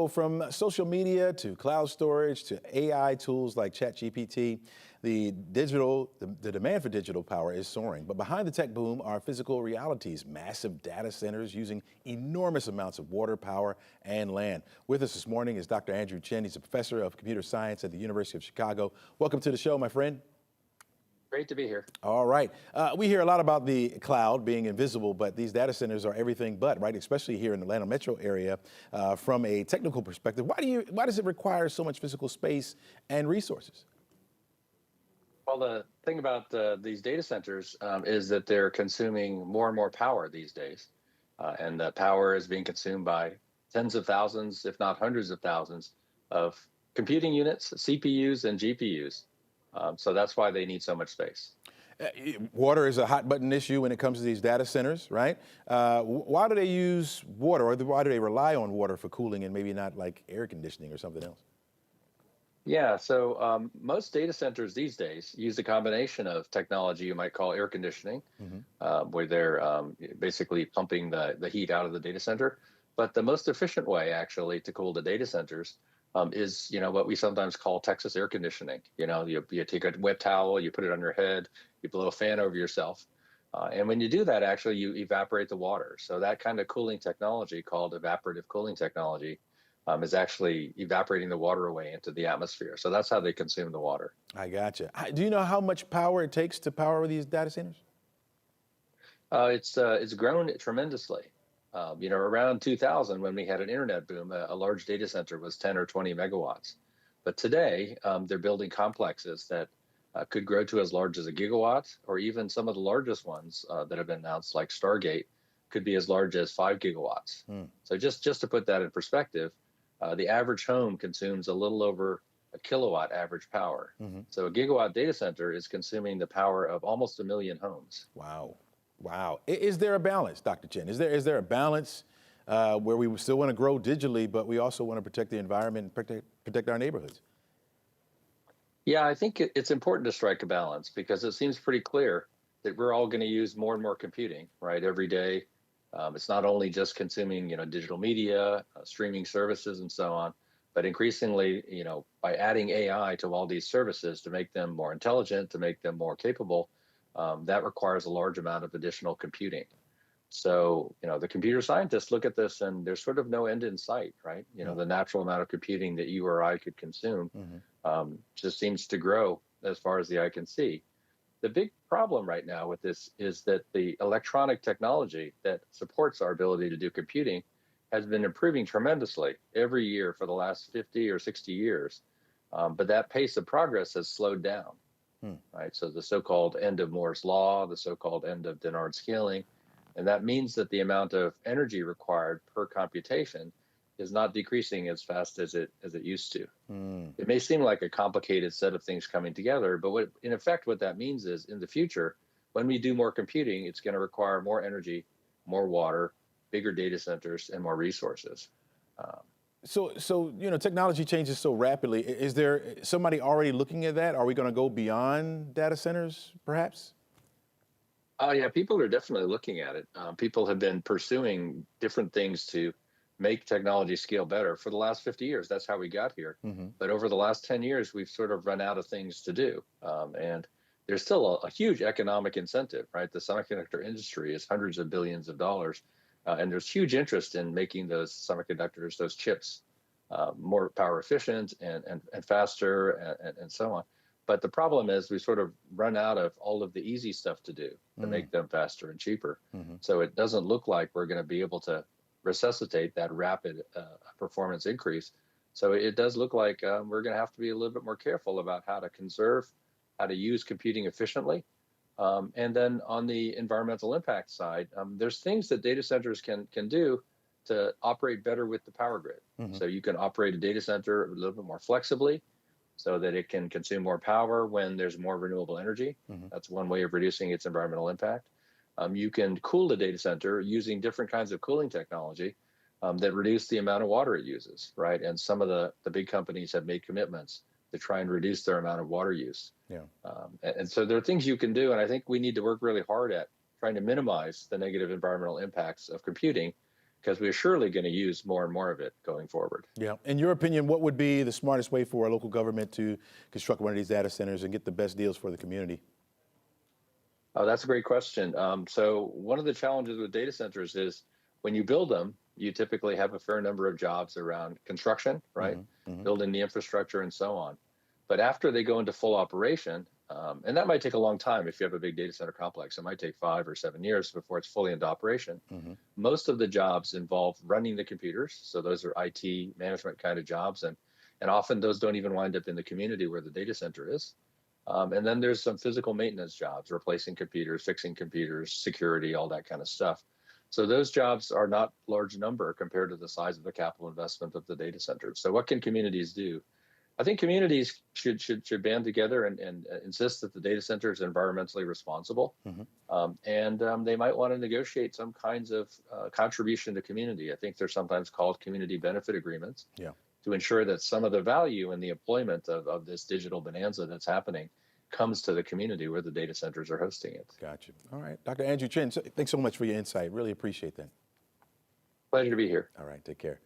So from social media to cloud storage to AI tools like ChatGPT, the demand for digital power is soaring. But behind the tech boom are physical realities, massive data centers using enormous amounts of water, power, and land. With us this morning is Dr. Andrew Chien. He's a professor of computer science at the University of Chicago. Welcome to the show, my friend. Great to be here. All right. We hear a lot about the cloud being invisible, but these data centers are everything but, right? Especially here in the Atlanta metro area. From a technical perspective, why does it require so much physical space and resources? Well, the thing about these data centers is that they're consuming more and more power these days. And the power is being consumed by tens of thousands, if not hundreds of thousands, of computing units, CPUs, and GPUs. So that's why they need so much space. Water is a hot button issue when it comes to these data centers, right? Why do they use water, or why do they rely on water for cooling and maybe not like air conditioning or something else? Yeah, so most data centers these days use a combination of technology you might call air conditioning, where they're basically pumping the heat out of the data center. But the most efficient way, actually, to cool the data centers is, what we sometimes call Texas air conditioning. You take a wet towel, you put it on your head, you blow a fan over yourself. And when you do that, actually, you evaporate the water. So that kind of cooling technology called evaporative cooling technology is actually evaporating the water away into the atmosphere. So that's how they consume the water. I gotcha. Do you know how much power it takes to power these data centers? It's grown tremendously. Around 2000, when we had an internet boom, a large data center was 10 or 20 megawatts. But today, they're building complexes that could grow to as large as a gigawatt, or even some of the largest ones that have been announced, like Stargate, could be as large as 5 gigawatts. So just to put that in perspective, the average home consumes a little over a kilowatt average power. So a gigawatt data center is consuming the power of almost 1 million homes. Wow. Wow. Is there a balance, Dr. Chien? Is there a balance where we still want to grow digitally, but we also want to protect the environment and protect our neighborhoods? Yeah, I think it's important to strike a balance, because it seems pretty clear that we're all going to use more and more computing, right, every day. It's not only just consuming, digital media, streaming services, and so on, but increasingly, by adding AI to all these services to make them more intelligent, to make them more capable, that requires a large amount of additional computing. So, the computer scientists look at this and there's sort of no end in sight, right? The natural amount of computing that you or I could consume just seems to grow as far as the eye can see. The big problem right now with this is that the electronic technology that supports our ability to do computing has been improving tremendously every year for the last 50 or 60 years. But that pace of progress has slowed down, right? So the so-called end of Moore's law, the so-called end of Dennard scaling, and that means that the amount of energy required per computation is not decreasing as fast as it used to. It may seem like a complicated set of things coming together, but in effect, what that means is, in the future, when we do more computing, it's going to require more energy, more water, bigger data centers, and more resources. So technology changes so rapidly. Is there somebody already looking at that? Are we going to go beyond data centers, perhaps? Yeah, people are definitely looking at it. People have been pursuing different things to make technology scale better for the last 50 years. That's how we got here. But over the last 10 years, we've sort of run out of things to do. And there's still a huge economic incentive, right? The semiconductor industry is hundreds of billions of dollars. And there's huge interest in making those semiconductors, those chips, more power efficient and faster and so on. But the problem is we sort of run out of all of the easy stuff to do to make them faster and cheaper. So it doesn't look like we're going to be able to resuscitate that rapid performance increase. So it does look like we're going to have to be a little bit more careful about how to conserve, how to use computing efficiently. And then on the environmental impact side, there's things that data centers can do to operate better with the power grid. So you can operate a data center a little bit more flexibly, so that it can consume more power when there's more renewable energy. That's one way of reducing its environmental impact. You can cool the data center using different kinds of cooling technology that reduce the amount of water it uses, right? And some of the big companies have made commitments to try and reduce their amount of water use. And so there are things you can do, and I think we need to work really hard at trying to minimize the negative environmental impacts of computing, because we're surely going to use more and more of it going forward. Yeah. In your opinion, what would be the smartest way for a local government to construct one of these data centers and get the best deals for the community? Oh, that's a great question. So one of the challenges with data centers is when you build them, you typically have a fair number of jobs around construction, right? Building the infrastructure and so on. But after they go into full operation, and that might take a long time if you have a big data center complex, it might take 5 or 7 years before it's fully into operation. Most of the jobs involve running the computers. So those are IT management kind of jobs. And often those don't even wind up in the community where the data center is. And then there's some physical maintenance jobs, replacing computers, fixing computers, security, all that kind of stuff. So those jobs are not large number compared to the size of the capital investment of the data centers. So what can communities do? I think communities should band together and insist that the data center is environmentally responsible. They might want to negotiate some kinds of contribution to community. I think they're sometimes called community benefit agreements. Yeah. To ensure that some of the value in the employment of this digital bonanza that's happening comes to the community where the data centers are hosting it. Gotcha. All right. Dr. Andrew Chien, thanks so much for your insight. Really appreciate that. Pleasure to be here. All right. Take care.